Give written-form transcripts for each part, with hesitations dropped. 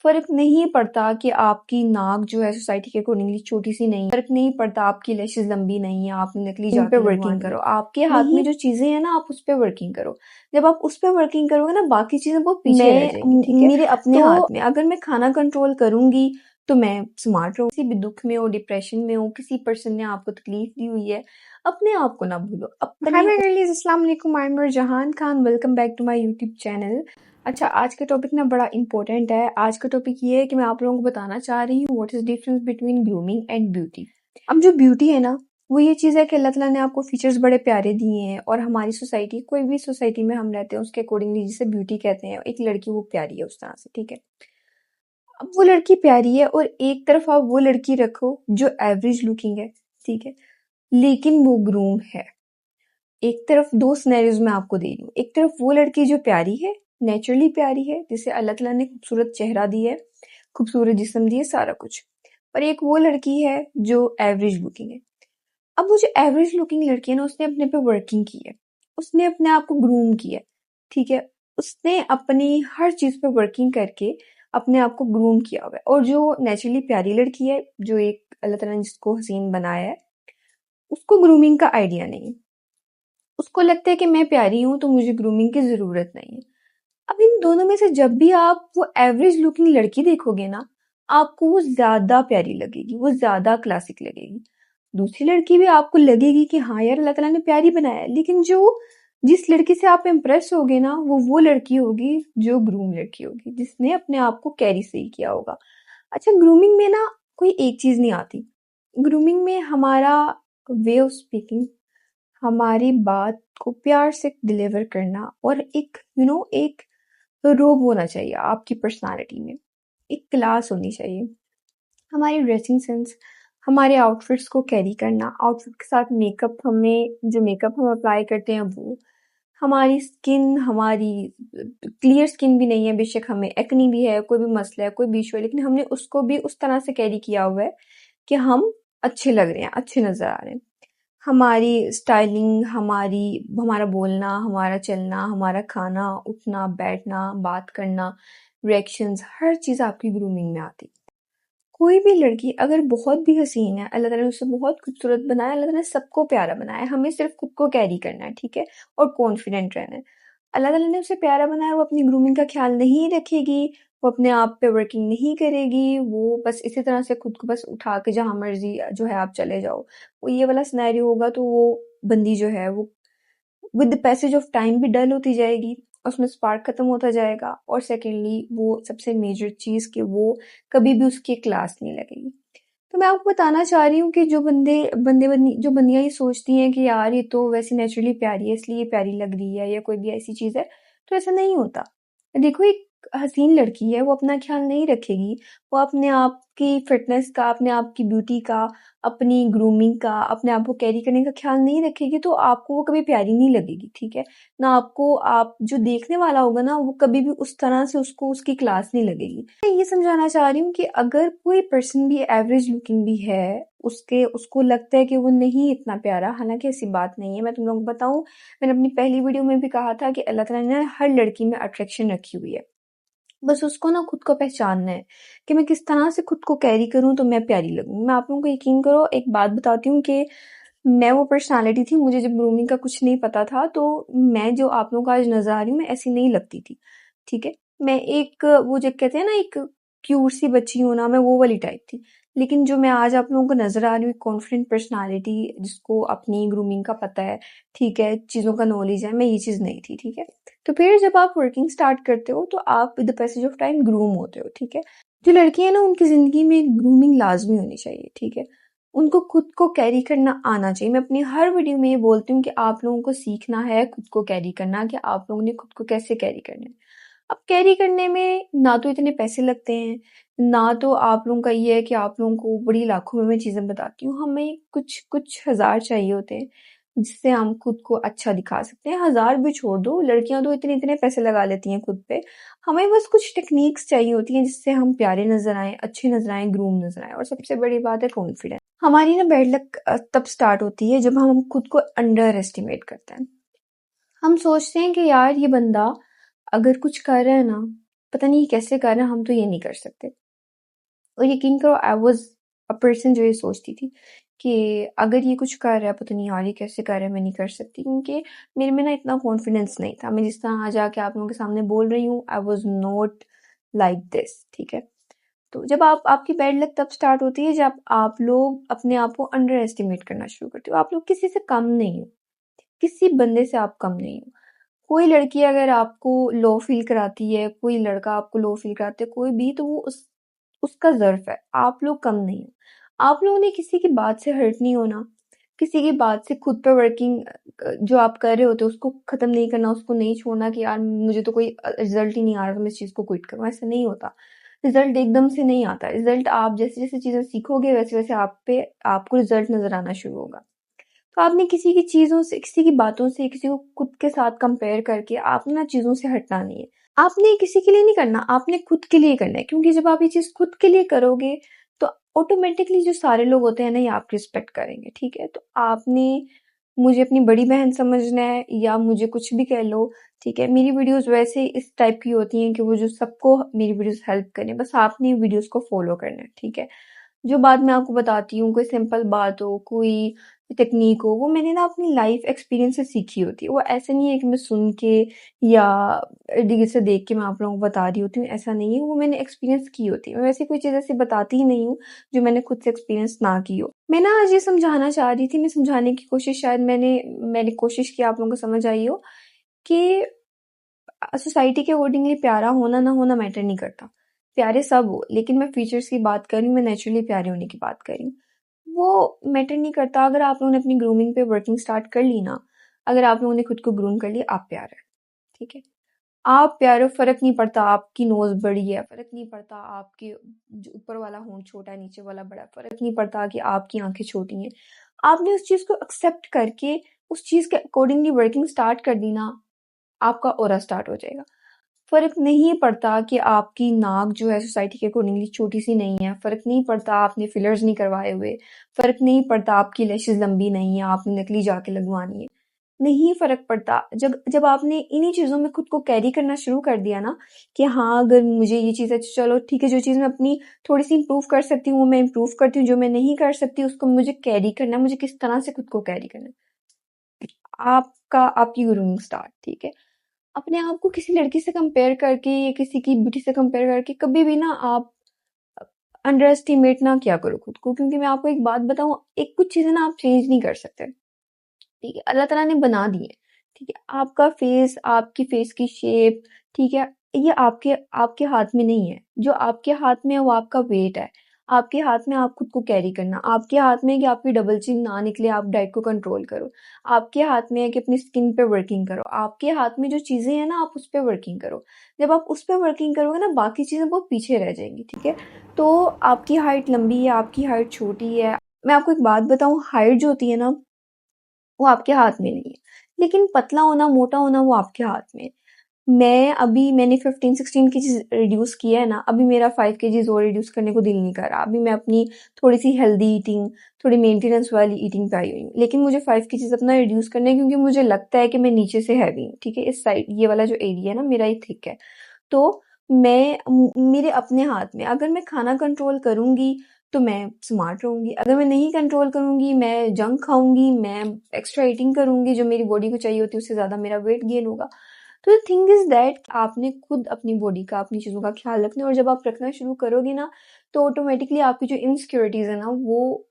फ़र्क नहीं पड़ता कि आपकी नाक जो है सोसाइटी के अकॉर्डिंगली छोटी-सी नहीं है, फ़र्क नहीं पड़ता आपकी लैशेज़ लंबी नहीं है, आपने नकली इन पे जाकें वर्किंग लगवानी करो। है। आपके हाथ में नहीं जो चीज़ें हैं ना, आप उस पे वर्किंग करो। जब आप उस पे वर्किंग करोगे ना, बाकी चीज़ें बहुत पीछे रह जाएँगी, ठीक है? मेरे अपने तो हाथ में। अगर मैं खाना कंट्रोल करूँगी, तो मैं स्मार्ट रहूँ। किसी भी दुःख में हो, डिप्रेशन में हो, किसी पर्सन ने आपको तकलीफ़ दी हुई है, अपने आप को ना भूलो। हाय अपने माय गर्लिज़, अस्सलाम वालेकुम, आई एम Noorjahan Khan, welcome back to my YouTube channel. अच्छा, आज का टॉपिक ना बड़ा इंपॉर्टेंट है। आज का टॉपिक ये है कि मैं आप लोगों को बताना चाह रही हूँ what is difference between grooming and beauty. अब जो ब्यूटी है ना, वो ये चीज़ है कि अल्लाह ताला ने आपको फीचर्स बड़े प्यारे दिए हैं और हमारी सोसाइटी, कोई भी सोसाइटी में हम रहते हैं उसके अकॉर्डिंगली जिसे ब्यूटी कहते हैं, एक लड़की वो प्यारी है उस तरह से, ठीक है? अब वो लड़की प्यारी है और एक तरफ आप वो लड़की रखो जो एवरेज लुकिंग है, ठीक है? लेकिन वो ग्रूम है। एक तरफ 2 सिनेरियोज़ मैं आपको दे रही हूँ। एक तरफ वो लड़की जो प्यारी है, नेचुरली प्यारी है, जिसे अल्लाह ताला ने खूबसूरत चेहरा दिया है, खूबसूरत जिस्म दिया है, सारा कुछ। और एक वो लड़की है जो एवरेज लुकिंग है। अब वो जो एवरेज लुकिंग लड़की है ना, उसने अपने पे वर्किंग की है। उसने अपने आप को ग्रूम किया है, ठीक है? उसने अपनी हर चीज़ पे वर्किंग करके अपने आप को ग्रूम किया हुआ है। और जो नेचुरली प्यारी लड़की है, जो एक अल्लाह ताला ने जिसको हसीन बनाया है, उसको ग्रूमिंग का आइडिया नहीं है। उसको लगता है कि मैं प्यारी हूँ तो मुझे ग्रूमिंग की ज़रूरत नहीं है। अब इन दोनों में से जब भी आप वो एवरेज लुकिंग लड़की देखोगे ना, आपको वो ज़्यादा प्यारी लगेगी, वो ज़्यादा क्लासिक लगेगी। दूसरी लड़की भी आपको लगेगी कि हाँ यार, अल्लाह ताला ने प्यारी बनाया है, लेकिन जिस लड़की से आप इम्प्रेस होगे ना, वो लड़की होगी जो ग्रूम लड़की होगी, जिसने अपने आप को कैरी सही किया होगा। अच्छा, ग्रूमिंग में ना कोई एक चीज़ नहीं आती। ग्रूमिंग में हमारा वे ऑफ स्पीकिंग, हमारी बात को प्यार से डिलीवर करना और एक एक रोब होना चाहिए आपकी पर्सनालिटी में, एक क्लास होनी चाहिए। हमारी ड्रेसिंग सेंस, हमारे आउटफिट्स को कैरी करना, आउटफिट के साथ मेकअप, हमें जो मेकअप हम अप्लाई करते हैं वो, हमारी स्किन, हमारी क्लियर स्किन भी नहीं है, बेशक हमें एक्ने भी है, कोई भी मसला है, कोई भी इशू है, लेकिन हमने उसको भी उस तरह से कैरी किया हुआ है कि हम अच्छे लग रहे हैं, अच्छे नज़र आ रहे हैं। हमारी स्टाइलिंग, हमारा बोलना, हमारा चलना, हमारा खाना, उठना, बैठना, बात करना, रिएक्शंस, हर चीज़ आपकी ग्रूमिंग में आती। कोई भी लड़की अगर बहुत भी हसीन है, अल्लाह ताला ने उसे बहुत खूबसूरत बनाया, अल्लाह ताला ने सबको प्यारा बनाया है, हमें सिर्फ खुद को कैरी करना है, ठीक है? और कॉन्फिडेंट रहना है। अल्लाह ताला ने उसे प्यारा बनाया, वो अपनी ग्रूमिंग का ख्याल नहीं रखेगी, वो अपने आप पे वर्किंग नहीं करेगी, वो बस इसी तरह से खुद को बस उठा के जहाँ मर्ज़ी जो है आप चले जाओ। वो ये वाला सिनेरियो होगा तो वो बंदी जो है वो with the passage of time भी डल होती जाएगी, उसमें स्पार्क खत्म होता जाएगा और सेकेंडली वो सबसे मेजर चीज़ कि वो कभी भी उसकी क्लास नहीं लगेगी। तो मैं आपको बताना चाह रही हूँ कि जो बंदियाँ ये सोचती हैं कि यार ये तो वैसे नेचुरली प्यारी है इसलिए ये प्यारी लग रही है या कोई भी ऐसी चीज़ है, तो ऐसा नहीं होता। देखो, एक हसीन लड़की है, वो अपना ख्याल नहीं रखेगी, वो अपने आप की फिटनेस का, अपने आप की ब्यूटी का, अपनी ग्रूमिंग का, अपने आप को कैरी करने का ख्याल नहीं रखेगी तो आपको वो कभी प्यारी नहीं लगेगी, ठीक है? ना आपको, आप जो देखने वाला होगा ना, वो कभी भी उस तरह से उसको उसकी क्लास नहीं लगेगी। मैं ये समझाना चाह रही हूँ कि अगर कोई पर्सन भी एवरेज लुकिंग भी है, उसको लगता है कि वो नहीं इतना प्यारा, हालाँकि ऐसी बात नहीं है। मैं तुम लोगों को बताऊँ, मैंने अपनी पहली वीडियो में भी कहा था कि अल्लाह ताला ने हर लड़की में अट्रैक्शन रखी हुई है। बस उसको ना खुद को पहचानना है कि मैं किस तरह से खुद को कैरी करूँ तो मैं प्यारी लगूँ। मैं आप लोगों को यकीन करो, एक बात बताती हूँ कि मैं वो पर्सनैलिटी थी, मुझे जब ग्रूमिंग का कुछ नहीं पता था, तो मैं जो आप लोगों को आज नज़र आ रही हूँ, मैं ऐसी नहीं लगती थी, ठीक है? मैं एक वो जो कहते हैं ना, एक क्यूट सी बच्ची हूँ ना, मैं वो वाली टाइप थी। लेकिन जो मैं आज आप लोगों को नज़र आ रही हूँ, एक कॉन्फिडेंट पर्सनैलिटी जिसको अपनी ग्रूमिंग का पता है, ठीक है, चीज़ों का नॉलेज है, मैं ये चीज़ नहीं थी, ठीक है? तो फिर जब आप वर्किंग स्टार्ट करते हो तो आप with the passage of time groom होते हो, ठीक है? जो लड़कियाँ हैं ना, उनकी ज़िंदगी में ग्रूमिंग लाज़मी होनी चाहिए, ठीक है? उनको खुद को कैरी करना आना चाहिए। मैं अपनी हर वीडियो में ये बोलती हूँ कि आप लोगों को सीखना है खुद को कैरी करना, कि आप लोगों ने खुद को कैसे कैरी करना है। अब कैरी करने में ना तो इतने पैसे लगते हैं, ना तो आप लोगों का ये है कि आप लोगों को बड़ी लाखों में मैं चीज़ें बताती हूँ। हमें कुछ हज़ार चाहिए होते हैं, जिससे हम खुद को अच्छा दिखा सकते हैं। हज़ार भी छोड़ दो, लड़कियाँ तो इतने-इतने पैसे लगा लेती हैं खुद पे। हमें बस कुछ टेक्निक्स चाहिए होती हैं जिससे हम प्यारे नज़र आएँ, अच्छे नज़र आएँ, ग्रूम नज़र आएँ, और सबसे बड़ी बात है कॉन्फिडेंस। हमारी ना बैड लक तब स्टार्ट होती है जब हम खुद को अंडर एस्टिमेट करते हैं। हम सोचते हैं कि यार ये बंदा अगर कुछ कर रहा है ना, पता नहीं ये कैसे कर रहे हैं, हम तो ये नहीं कर सकते। और यकीन करो आई वॉज अ पर्सन जो ये सोचती थी कि अगर ये कुछ कर रहा है पता नहीं यार ये कैसे कर रहा है, मैं नहीं कर सकती, क्योंकि मेरे में ना इतना कॉन्फिडेंस नहीं था। मैं जिस तरह आज आके आप लोगों के सामने बोल रही हूँ, I was not like this, ठीक है। तो जब आपकी बैड लक तब स्टार्ट होती है जब आप लोग अपने आप को अंडर एस्टिमेट करना शुरू करते हो। आप लोग किसी से कम नहीं हो, किसी बंदे से आप कम नहीं हो। कोई लड़की अगर आपको लो फील कराती है, कोई लड़का आपको लो फील कराते है, कोई भी, तो वो उसका ज़र्फ है, आप लोग कम नहीं हो। आप लोगों ने किसी की बात से हर्ट नहीं होना, किसी की बात से खुद पे वर्किंग जो आप कर रहे होते हो उसको ख़त्म नहीं करना, उसको नहीं छोड़ना कि यार मुझे तो कोई रिज़ल्ट ही नहीं आ रहा तो मैं इस चीज़ को क्विट करूँ, ऐसा नहीं होता। रिज़ल्ट एकदम से नहीं आता, रिज़ल्ट आप जैसे-जैसे चीज़ें सीखोगे वैसे-वैसे आपको रिज़ल्ट नज़र आना शुरू होगा। तो आपने किसी की चीज़ों से, किसी की बातों से, किसी को खुद के साथ कंपेयर करके आपने ना चीज़ों से हटना नहीं है। आपने किसी के लिए नहीं करना, आपने खुद के लिए करना है, क्योंकि जब आप ये चीज़ खुद के लिए करोगे तो ऑटोमेटिकली जो सारे लोग होते हैं ना ये आपकी रिस्पेक्ट करेंगे, ठीक है। तो आपने मुझे अपनी बड़ी बहन समझना है या मुझे कुछ भी कह लो, ठीक है। मेरी वीडियोस वैसे इस टाइप की होती हैं कि वो जो सबको मेरी वीडियोस हेल्प करें, बस आपने वीडियोस को फॉलो करना है, ठीक है। जो बात मैं आपको बताती हूँ, कोई सिंपल बात हो, कोई टेक्नीक हो, वो मैंने ना अपनी लाइफ एक्सपीरियंस से सीखी होती है। वो ऐसे नहीं है कि मैं सुन के या रील से देख के मैं आप लोगों को बता रही होती हूँ, ऐसा नहीं है। वो मैंने एक्सपीरियंस की होती है। मैं वैसे कोई चीज़ ऐसी बताती ही नहीं हूँ जो मैंने खुद से एक्सपीरियंस ना की हो। मैं ना आज ये समझाना चाह रही थी, मैं समझाने की कोशिश, शायद मैंने कोशिश की, आप लोगों को समझ आई हो कि सोसाइटी के अकॉर्डिंगली प्यारा होना ना होना मैटर नहीं करता। प्यारे सब हो, लेकिन मैं फीचर्स की बात कर रही हूँ, मैं नेचुरली प्यारे होने की बात कर रही हूँ। वो मैटर नहीं करता। अगर आप लोगों ने अपनी ग्रूमिंग पे वर्किंग स्टार्ट कर ली ना, अगर आप लोगों ने खुद को ग्रूम कर लिया, आप प्यारे हैं, ठीक है। आप प्यारे हो, फ़र्क नहीं पड़ता आपकी नोज़ बड़ी है, फ़र्क नहीं पड़ता आपके जो ऊपर वाला होंठ छोटा है, नीचे वाला बड़ा है, फ़र्क नहीं पड़ता कि आपकी आँखें छोटी हैं। आपने उस चीज़ को एक्सेप्ट करके उस चीज़ के अकॉर्डिंगली वर्किंग स्टार्ट कर दी ना, आपका ऑरा स्टार्ट हो जाएगा। फ़र्क नहीं पड़ता कि आपकी नाक जो है सोसाइटी के अकॉर्डिंगली छोटी-सी नहीं है, फ़र्क नहीं पड़ता आपने फिलर्स नहीं करवाए हुए, फ़र्क नहीं पड़ता आपकी लैशेज़ लंबी नहीं है, आपने नकली जाके लगवानी है। नहीं फ़र्क पड़ता। जब जब आपने इन्हीं चीज़ों में खुद को कैरी करना शुरू कर दिया ना कि हाँ, अगर मुझे ये चीज़ है तो चलो ठीक है, जो चीज़ मैं अपनी थोड़ी-सी इम्प्रूव कर सकती हूँ, वो मैं इम्प्रूव करती हूँ, जो मैं नहीं कर सकती उसको मुझे कैरी करना है, मुझे किस तरह से खुद को कैरी करना है। आपकी ग्रूमिंग स्टार्ट, ठीक है। अपने आप को किसी लड़की से कंपेयर करके या किसी की ब्यूटी से कंपेयर करके कभी भी ना आप अंडर एस्टिमेट ना किया करो खुद को, क्योंकि मैं आपको एक बात बताऊँ, एक कुछ चीज़ें ना आप चेंज नहीं कर सकते, ठीक है। अल्लाह ताला ने बना दी है, ठीक है। आपका फेस, आपकी फेस की शेप, ठीक है, ये आपके आपके हाथ में नहीं है। जो आपके हाथ में है वो आपका वेट है। आपके हाथ में आप खुद को कैरी करना, आपके हाथ में है कि आपकी डबल चिन ना निकले, आप डाइट को कंट्रोल करो। आपके हाथ में है कि अपनी स्किन पे वर्किंग करो। आपके हाथ में जो चीज़ें हैं ना, आप उस पे वर्किंग करो। जब आप उस पे वर्किंग करोगे ना, बाकी चीज़ें बहुत पीछे रह जाएँगी, ठीक है। तो आपकी हाइट लंबी है, आपकी हाइट छोटी है। मैं आपको एक बात बताऊँ, हाइट जो होती है ना वो आपके हाथ में नहीं है, लेकिन पतला होना, मोटा होना वो आपके हाथ में है। मैंने 15-16 केजीज़ रिड्यूस किया है ना, अभी मेरा 5 केजीज़ और रिड्यूस करने को दिल नहीं कर रहा। अभी मैं अपनी थोड़ी-सी हेल्दी ईटिंग, थोड़ी मेंटेनेंस वाली ईटिंग पे आई हुई हूँ। लेकिन मुझे 5 केजीज़ अपना रिड्यूस करना है, क्योंकि मुझे लगता है कि मैं नीचे से हैवी हूँ, ठीक है? इस साइड ये वाला जो एरिया है ना मेरा, ये थिक है। तो मेरे अपने हाथ में, अगर मैं खाना कंट्रोल करूँगी तो मैं स्मार्ट रहूँगी, अगर मैं नहीं कंट्रोल करूँगी, मैं जंक खाऊँगी, मैं एक्स्ट्रा ईटिंग करूँगी, जो मेरी बॉडी को चाहिए होती है उससे ज़्यादा मेरा वेट गेन होगा। तो द थिंग इज़ दैट आपने खुद अपनी बॉडी का, अपनी चीज़ों का ख़्याल रखना है, और जब आप रखना शुरू करोगे ना, तो ऑटोमेटिकली आपकी जो इनसिक्योरिटीज़ है ना, वो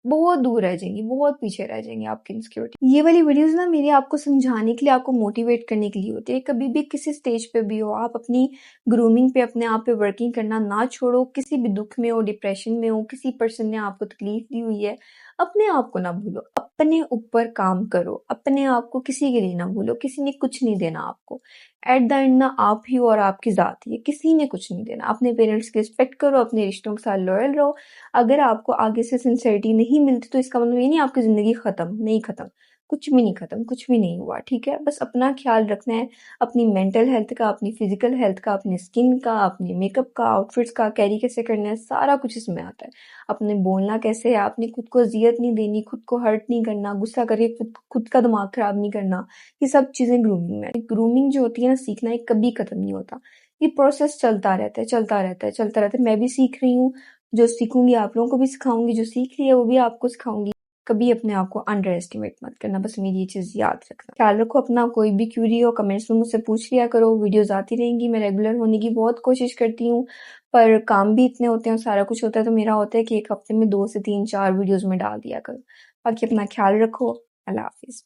बहुत दूर रह जाएँगी, बहुत पीछे रह जाएँगी आपकी इनसिक्योरिटी। ये वाली वीडियोज़ ना मेरी आपको समझाने के लिए, आपको मोटिवेट करने के लिए होती है। कभी भी किसी स्टेज पे भी हो, आप अपनी ग्रूमिंग पे, अपने आप पे वर्किंग करना ना छोड़ो। किसी भी दुःख में हो, डिप्रेशन में हो, किसी पर्सन ने आपको तकलीफ़ दी हुई है, अपने आप को ना भूलो, अपने ऊपर काम करो, अपने आप को किसी के लिए ना भूलो। किसी ने कुछ नहीं देना आपको। एट द एंड ना आप ही हो और आपकी ज़ात ही है, किसी ने कुछ नहीं देना। अपने पेरेंट्स की रिस्पेक्ट करो, अपने रिश्तों के साथ लॉयल रहो। अगर आपको आगे से सिंसेरिटी नहीं मिलती तो इसका मतलब ये नहीं आपकी ज़िंदगी ख़त्म, नहीं ख़त्म, कुछ भी नहीं ख़त्म, कुछ भी नहीं हुआ, ठीक है? बस अपना ख़्याल रखना है, अपनी मेंटल हेल्थ का, अपनी फ़िज़िकल हेल्थ का, अपनी स्किन का, अपने मेकअप का, आउटफिट्स का, कैरी कैसे करना है, सारा कुछ इसमें आता है। आपने बोलना कैसे है, आपने खुद को अज़ियत नहीं देनी, खुद को हर्ट नहीं करना, गुस्सा करके खुद का दिमाग ख़राब नहीं करना, ये सब चीज़ें ग्रूमिंग में है। ग्रूमिंग जो होती है ना, सीखना, ये कभी ख़त्म नहीं होता। ये प्रोसेस चलता रहता है, चलता रहता है, चलता रहता है। मैं भी सीख रही हूँ, जो सीखूँगी आप लोगों को भी सिखाऊँगी, जो सीख लिया वो भी आपको सिखाऊँगी। कभी अपने आप को अंडर एस्टिमेट मत करना, बस मेरी ये चीज़ याद रखना। ख्याल रखो अपना, कोई भी क्यूरी हो कमेंट्स में मुझसे पूछ लिया करो, वीडियोज़ आती रहेंगी, मैं रेगुलर होने की बहुत कोशिश करती हूँ, पर काम भी इतने होते हैं और सारा कुछ होता है, तो मेरा होता है कि 1 हफ्ते में 2 से 3-4 वीडियोज़ मैं डाल दिया करूँ। बाकी अपना ख्याल रखो, अल्लाह हाफ़िज़।